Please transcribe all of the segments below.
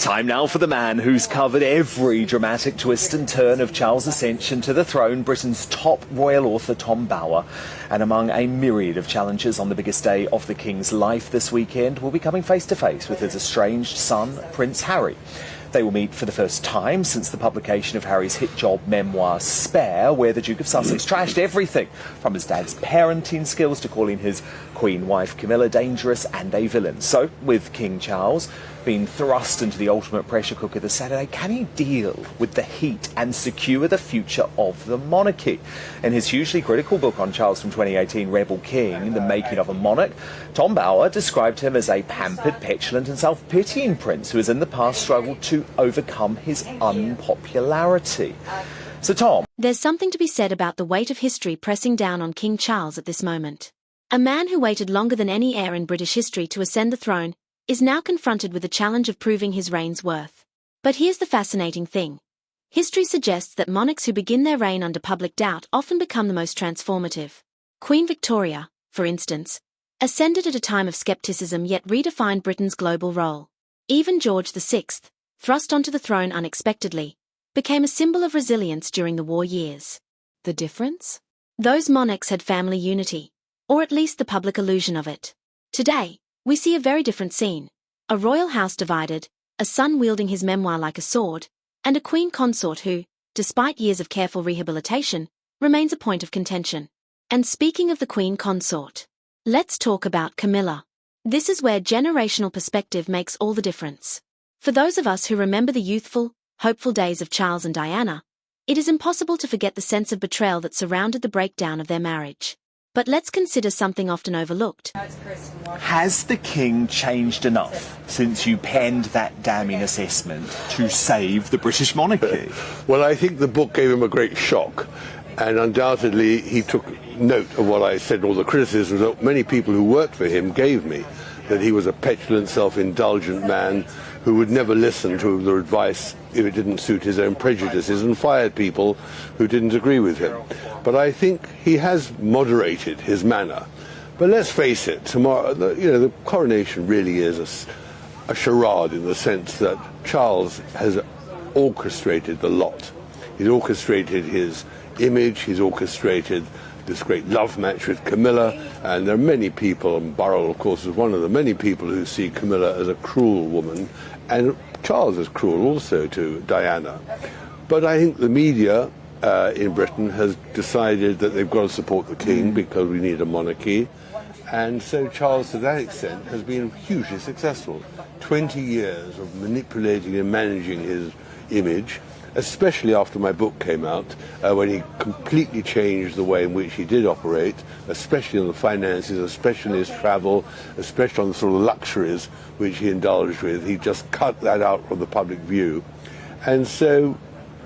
Time now for the man who's covered every dramatic twist and turn of Charles' ascension to the throne, Britain's top royal author Tom Bower. And among a myriad of challenges on the biggest day of the King's life this weekend, will be coming face to face with his estranged son, Prince Harry. They will meet for the first time since the publication of Harry's hit job memoir Spare, where the Duke of Sussex trashed everything from his dad's parenting skills to calling his Queen wife Camilla dangerous and a villain. So, with King Charles being thrust into the ultimate pressure cooker this Saturday, can he deal with the heat and secure the future of the monarchy? In his hugely critical book on Charles from 2018, Rebel King, The Making of a Monarch, Tom Bower described him as a pampered, petulant and self-pitying prince who has in the past struggled to overcome his unpopularity. So Tom. There's something to be said about the weight of history pressing down on King Charles at this moment. A man who waited longer than any heir in British history to ascend the throne is now confronted with the challenge of proving his reign's worth. But here's the fascinating thing. History suggests that monarchs who begin their reign under public doubt often become the most transformative. Queen Victoria, for instance, ascended at a time of skepticism yet redefined Britain's global role. Even George VI, thrust onto the throne unexpectedly, became a symbol of resilience during the war years. The difference? Those monarchs had family unity, or at least the public illusion of it. Today, we see a very different scene. A royal house divided, a son wielding his memoir like a sword, and a queen consort who, despite years of careful rehabilitation, remains a point of contention. And speaking of the queen consort, let's talk about Camilla. This is where generational perspective makes all the difference. For those of us who remember the youthful, hopeful days of Charles and Diana, it is impossible to forget the sense of betrayal that surrounded the breakdown of their marriage. But let's consider something often overlooked. Has the King changed enough since you penned that damning assessment to save the British monarchy? Well, I think the book gave him a great shock, and undoubtedly he took note of what I said, all the criticisms that many people who worked for him gave me, that he was a petulant, self-indulgent man who would never listen to the advice if it didn't suit his own prejudices, and fired people who didn't agree with him. But I think he has moderated his manner. But let's face it, tomorrow, the coronation really is a charade in the sense that Charles has orchestrated the lot. He's orchestrated his image, he's orchestrated this great love match with Camilla, and there are many people, and Burrell, of course, is one of the many people who see Camilla as a cruel woman, and Charles is cruel also to Diana. But I think the media in Britain has decided that they've got to support the King because we need a monarchy, and so Charles, to that extent, has been hugely successful. 20 years of manipulating and managing his image, especially after my book came out, when he completely changed the way in which he did operate, especially on the finances, especially his travel, especially on the sort of luxuries which he indulged with. He just cut that out from the public view. And so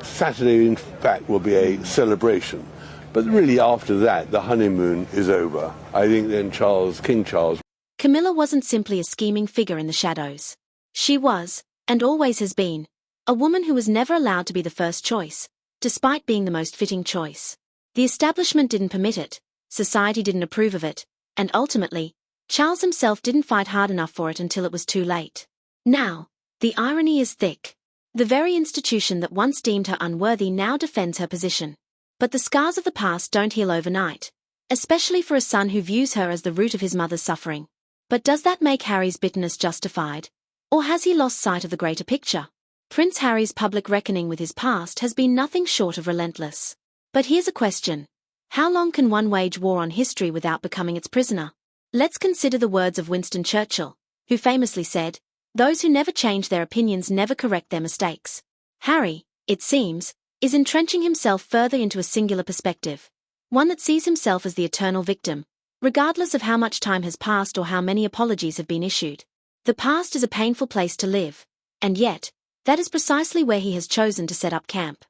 Saturday, in fact, will be a celebration. But really after that, the honeymoon is over. I think then King Charles. Camilla wasn't simply a scheming figure in the shadows. She was, and always has been, a woman who was never allowed to be the first choice, despite being the most fitting choice. The establishment didn't permit it, society didn't approve of it, and ultimately, Charles himself didn't fight hard enough for it until it was too late. Now, the irony is thick. The very institution that once deemed her unworthy now defends her position. But the scars of the past don't heal overnight, especially for a son who views her as the root of his mother's suffering. But does that make Harry's bitterness justified? Or has he lost sight of the greater picture? Prince Harry's public reckoning with his past has been nothing short of relentless. But here's a question. How long can one wage war on history without becoming its prisoner? Let's consider the words of Winston Churchill, who famously said, "Those who never change their opinions never correct their mistakes." Harry, it seems, is entrenching himself further into a singular perspective, one that sees himself as the eternal victim, regardless of how much time has passed or how many apologies have been issued. The past is a painful place to live, and yet, that is precisely where he has chosen to set up camp.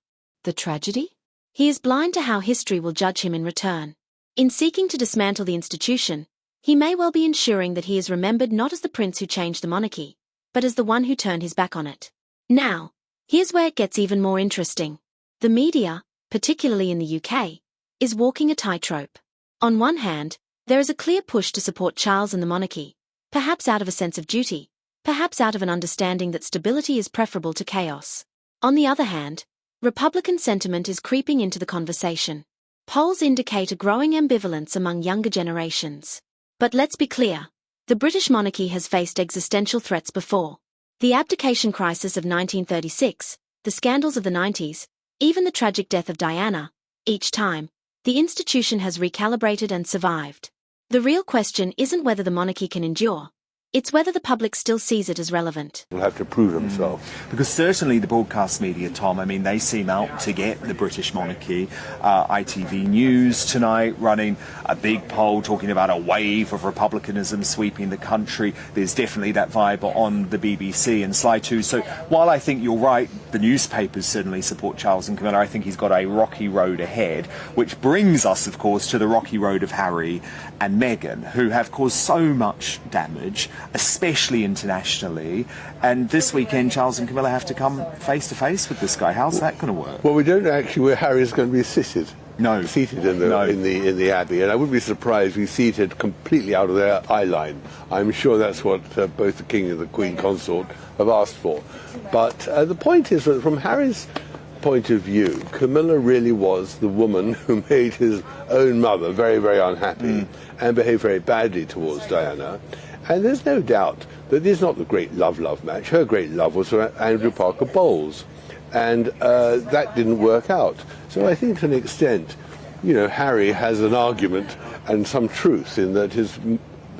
The tragedy? He is blind to how history will judge him in return. In seeking to dismantle the institution, he may well be ensuring that he is remembered not as the prince who changed the monarchy, but as the one who turned his back on it. Now, here's where it gets even more interesting. The media, particularly in the UK, is walking a tightrope. On one hand, there is a clear push to support Charles and the monarchy, perhaps out of a sense of duty, perhaps out of an understanding that stability is preferable to chaos. On the other hand, Republican sentiment is creeping into the conversation. Polls indicate a growing ambivalence among younger generations. But let's be clear, the British monarchy has faced existential threats before. The abdication crisis of 1936, the scandals of the 90s, even the tragic death of Diana. Each time, the institution has recalibrated and survived. The real question isn't whether the monarchy can endure. It's whether the public still sees it as relevant. He'll have to prove himself. Because certainly the broadcast media, Tom, I mean, they seem out to get the British monarchy. ITV News tonight running a big poll talking about a wave of republicanism sweeping the country. There's definitely that vibe on the BBC and Sly 2. So while I think you're right, the newspapers certainly support Charles and Camilla, I think he's got a rocky road ahead, which brings us, of course, to the rocky road of Harry and Meghan, who have caused so much damage, especially internationally, and this weekend Charles and Camilla have to come face to face with this guy. How's that going to work? Well, we don't know actually where Harry's going to be seated. No. Seated in the Abbey, and I wouldn't be surprised if he's seated completely out of their eye line. I'm sure that's what both the King and the Queen Consort have asked for. But the point is that from Harry's point of view, Camilla really was the woman who made his own mother very, very unhappy and behaved very badly towards Diana. And there's no doubt that this is not the great love match. Her great love was for Andrew Parker Bowles, and that didn't work out. So I think to an extent, Harry has an argument and some truth in that his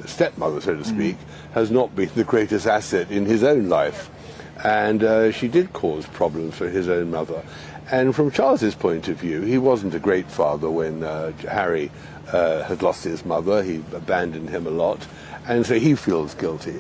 stepmother, so to speak, has not been the greatest asset in his own life. And she did cause problems for his own mother. And from Charles's point of view, he wasn't a great father when Harry had lost his mother. He abandoned him a lot. And so he feels guilty.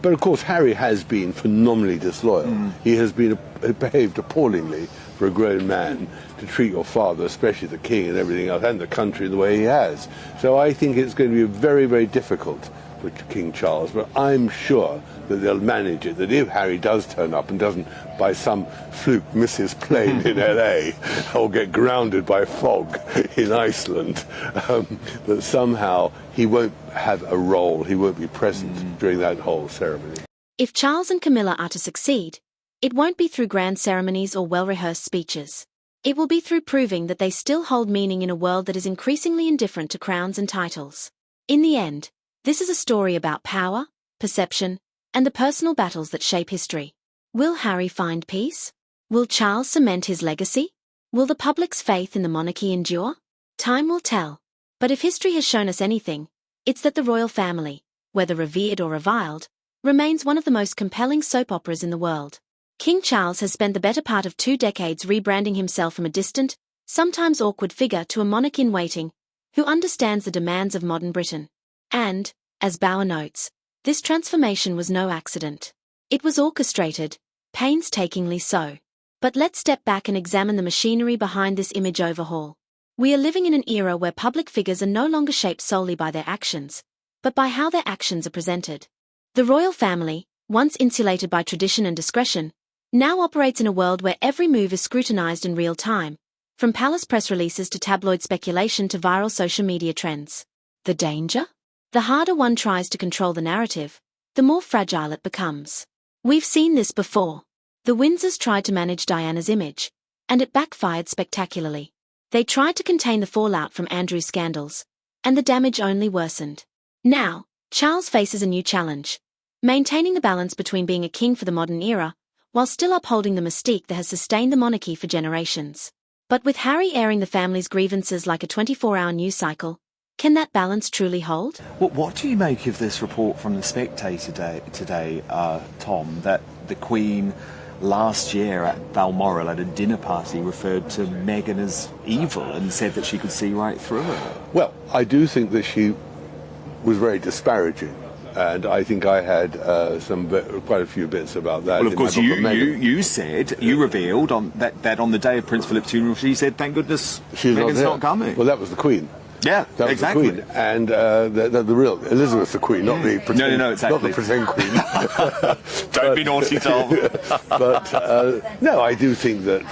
But of course, Harry has been phenomenally disloyal. He has behaved appallingly for a grown man to treat your father, especially the king and everything else, and the country the way he has. So I think it's going to be very, very difficult for King Charles, but I'm sure that they'll manage it, that if Harry does turn up and doesn't, by some fluke, miss his plane in LA or get grounded by fog in Iceland, that somehow he won't have a role, he won't be present during that whole ceremony. If Charles and Camilla are to succeed, it won't be through grand ceremonies or well-rehearsed speeches. It will be through proving that they still hold meaning in a world that is increasingly indifferent to crowns and titles. In the end, this is a story about power, perception, and the personal battles that shape history. Will Harry find peace? Will Charles cement his legacy? Will the public's faith in the monarchy endure? Time will tell. But if history has shown us anything, it's that the royal family, whether revered or reviled, remains one of the most compelling soap operas in the world. King Charles has spent the better part of 2 decades rebranding himself from a distant, sometimes awkward figure to a monarch in waiting, who understands the demands of modern Britain. And, as Bauer notes, this transformation was no accident. It was orchestrated, painstakingly so. But let's step back and examine the machinery behind this image overhaul. We are living in an era where public figures are no longer shaped solely by their actions, but by how their actions are presented. The royal family, once insulated by tradition and discretion, now operates in a world where every move is scrutinized in real time, from palace press releases to tabloid speculation to viral social media trends. The danger? The harder one tries to control the narrative, the more fragile it becomes. We've seen this before. The Windsors tried to manage Diana's image, and it backfired spectacularly. They tried to contain the fallout from Andrew's scandals, and the damage only worsened. Now, Charles faces a new challenge, maintaining the balance between being a king for the modern era, while still upholding the mystique that has sustained the monarchy for generations. But with Harry airing the family's grievances like a 24-hour news cycle, can that balance truly hold? Well, what do you make of this report from The Spectator today, Tom, that the Queen last year at Balmoral at a dinner party referred to Meghan as evil and said that she could see right through her? Well, I do think that she was very disparaging. And I think I had quite a few bits about that. Well, of course, you said, you revealed on that on the day of Prince Philip's funeral, she said, thank goodness Meghan's not coming. Well, that was the Queen. Yeah, that was exactly. The Queen. And the real Elizabeth the Queen, not the pretend, no, exactly. not the pretend Queen. Don't be naughty, Tom. But no, I do think that.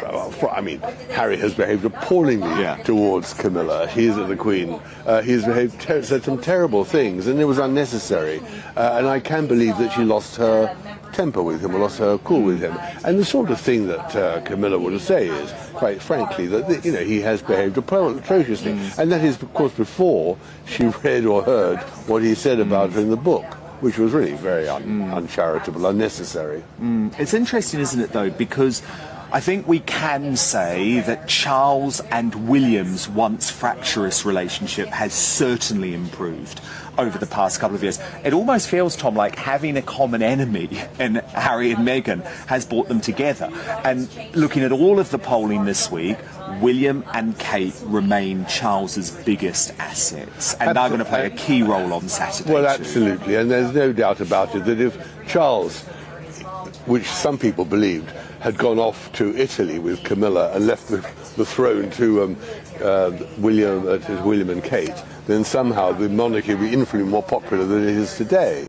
Harry has behaved appallingly towards Camilla. He's the Queen. He's said some terrible things, and it was unnecessary. And I can believe that she lost her temper with him or lost her cool with him. And the sort of thing that Camilla would say is, quite frankly, that he has behaved atrociously. And that is, of course, before she read or heard what he said about her in the book, which was really very uncharitable, unnecessary. It's interesting, isn't it, though, because I think we can say that Charles and William's once fractious relationship has certainly improved over the past couple of years. It almost feels, Tom, like having a common enemy in Harry and Meghan has brought them together. And looking at all of the polling this week, William and Kate remain Charles's biggest assets, and they're going to play a key role on Saturday. Well, absolutely, and there's no doubt about it that if Charles, which some people believed, had gone off to Italy with Camilla and left the throne to William and Kate, then somehow the monarchy would be infinitely more popular than it is today.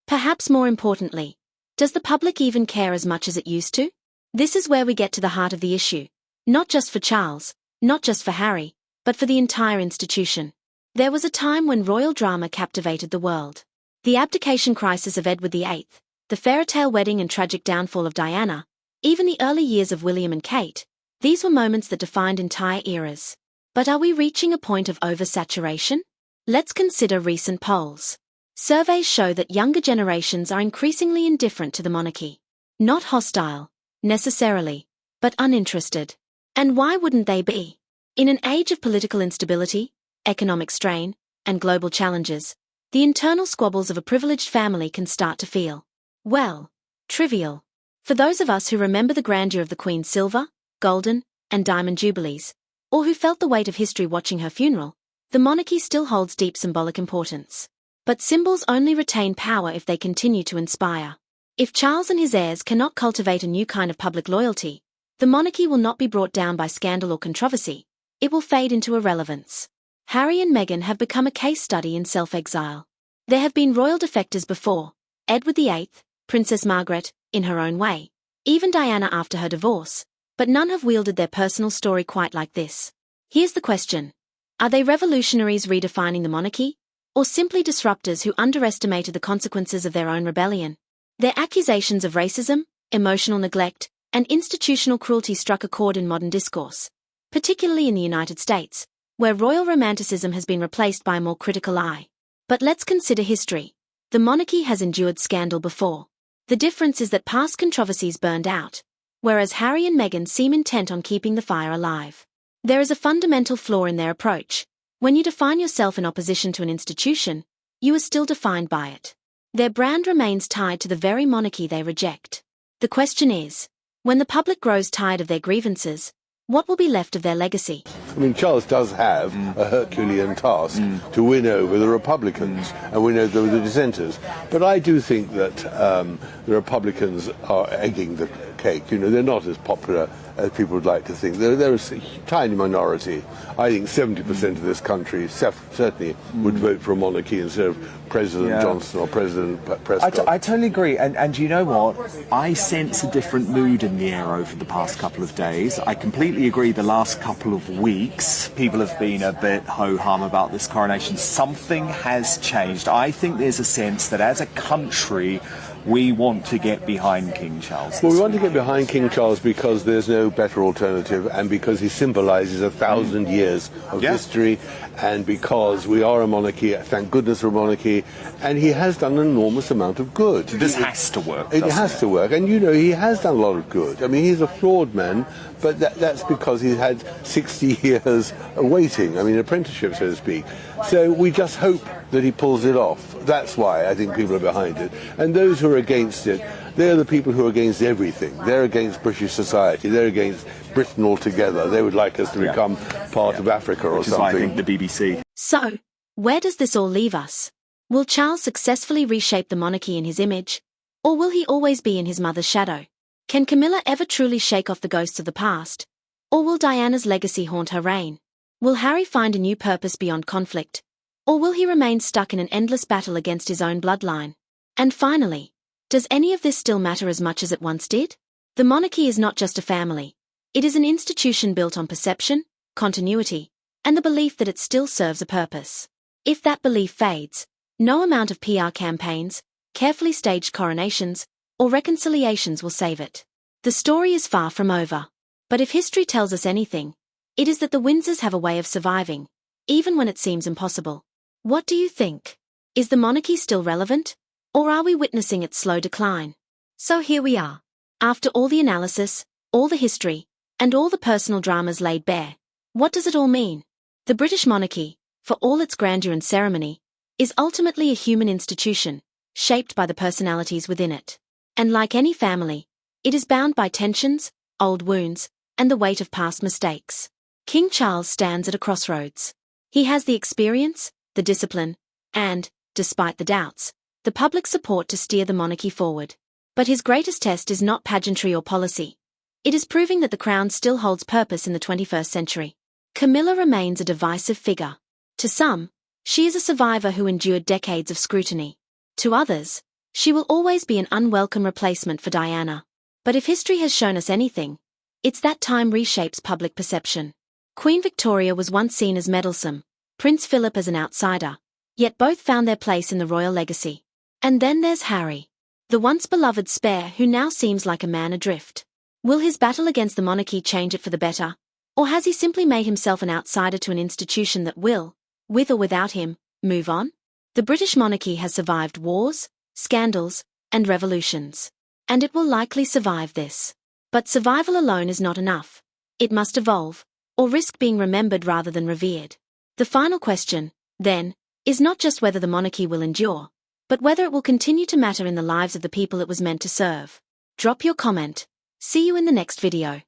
Perhaps more importantly, does the public even care as much as it used to? This is where we get to the heart of the issue. Not just for Charles, not just for Harry, but for the entire institution. There was a time when royal drama captivated the world. The abdication crisis of Edward VIII, the fairytale wedding and tragic downfall of Diana, even the early years of William and Kate, these were moments that defined entire eras. But are we reaching a point of oversaturation? Let's consider recent polls. Surveys show that younger generations are increasingly indifferent to the monarchy. Not hostile, necessarily, but uninterested. And why wouldn't they be? In an age of political instability, economic strain, and global challenges, the internal squabbles of a privileged family can start to feel, well, trivial. For those of us who remember the grandeur of the Queen's silver, golden, and diamond jubilees, or who felt the weight of history watching her funeral, the monarchy still holds deep symbolic importance. But symbols only retain power if they continue to inspire. If Charles and his heirs cannot cultivate a new kind of public loyalty, the monarchy will not be brought down by scandal or controversy. It will fade into irrelevance. Harry and Meghan have become a case study in self-exile. There have been royal defectors before: Edward VIII, Princess Margaret, in her own way, even Diana after her divorce, but none have wielded their personal story quite like this. Here's the question: are they revolutionaries redefining the monarchy, or simply disruptors who underestimated the consequences of their own rebellion? Their accusations of racism, emotional neglect, and institutional cruelty struck a chord in modern discourse, particularly in the United States, where royal romanticism has been replaced by a more critical eye. But let's consider history. The monarchy has endured scandal before. The difference is that past controversies burned out, whereas Harry and Meghan seem intent on keeping the fire alive. There is a fundamental flaw in their approach. When you define yourself in opposition to an institution, you are still defined by it. Their brand remains tied to the very monarchy they reject. The question is, when the public grows tired of their grievances, what will be left of their legacy? I mean, Charles does have a Herculean task to win over the Republicans and win over the dissenters. But I do think that the Republicans are egging the cake. They're not as popular as people would like to think. They're a tiny minority. I think 70% of this country certainly would vote for a monarchy instead of President Johnson or President Prescott. I totally agree. And you know what? I sense a different mood in the air over the past couple of days. I completely agree the last couple of weeks, people have been a bit ho-hum about this coronation. Something has changed. I think there's a sense that as a country, we want to get behind King Charles. Well, we want to get behind King Charles because there's no better alternative, and because he symbolises 1,000 years of history, and because we are a monarchy, thank goodness we're a monarchy, and he has done an enormous amount of good. This has to work, It has to work, and he has done a lot of good. I mean, he's a flawed man, but that's because he's had 60 years waiting, apprenticeship, so to speak. So we just hope that he pulls it off. That's why I think people are behind it. And those who are against it, they're the people who are against everything. They're against British society. They're against Britain altogether. They would like us to become part of Africa or something. Which is why I think the BBC. So, where does this all leave us? Will Charles successfully reshape the monarchy in his image? Or will he always be in his mother's shadow? Can Camilla ever truly shake off the ghosts of the past? Or will Diana's legacy haunt her reign? Will Harry find a new purpose beyond conflict? Or will he remain stuck in an endless battle against his own bloodline? And finally, does any of this still matter as much as it once did? The monarchy is not just a family. It is an institution built on perception, continuity, and the belief that it still serves a purpose. If that belief fades, no amount of PR campaigns, carefully staged coronations, or reconciliations will save it. The story is far from over. But if history tells us anything, it is that the Windsors have a way of surviving, even when it seems impossible. What do you think? Is the monarchy still relevant? Or are we witnessing its slow decline? So here we are. After all the analysis, all the history, and all the personal dramas laid bare, what does it all mean? The British monarchy, for all its grandeur and ceremony, is ultimately a human institution, shaped by the personalities within it. And like any family, it is bound by tensions, old wounds, and the weight of past mistakes. King Charles stands at a crossroads. He has the experience, the discipline, and, despite the doubts, the public support to steer the monarchy forward. But his greatest test is not pageantry or policy. It is proving that the crown still holds purpose in the 21st century. Camilla remains a divisive figure. To some, she is a survivor who endured decades of scrutiny. To others, she will always be an unwelcome replacement for Diana. But if history has shown us anything, it's that time reshapes public perception. Queen Victoria was once seen as meddlesome, Prince Philip as an outsider, yet both found their place in the royal legacy. And then there's Harry, the once beloved spare who now seems like a man adrift. Will his battle against the monarchy change it for the better? Or has he simply made himself an outsider to an institution that will, with or without him, move on? The British monarchy has survived wars, scandals, and revolutions. And it will likely survive this. But survival alone is not enough. It must evolve, or risk being remembered rather than revered. The final question, then, is not just whether the monarchy will endure, but whether it will continue to matter in the lives of the people it was meant to serve. Drop your comment. See you in the next video.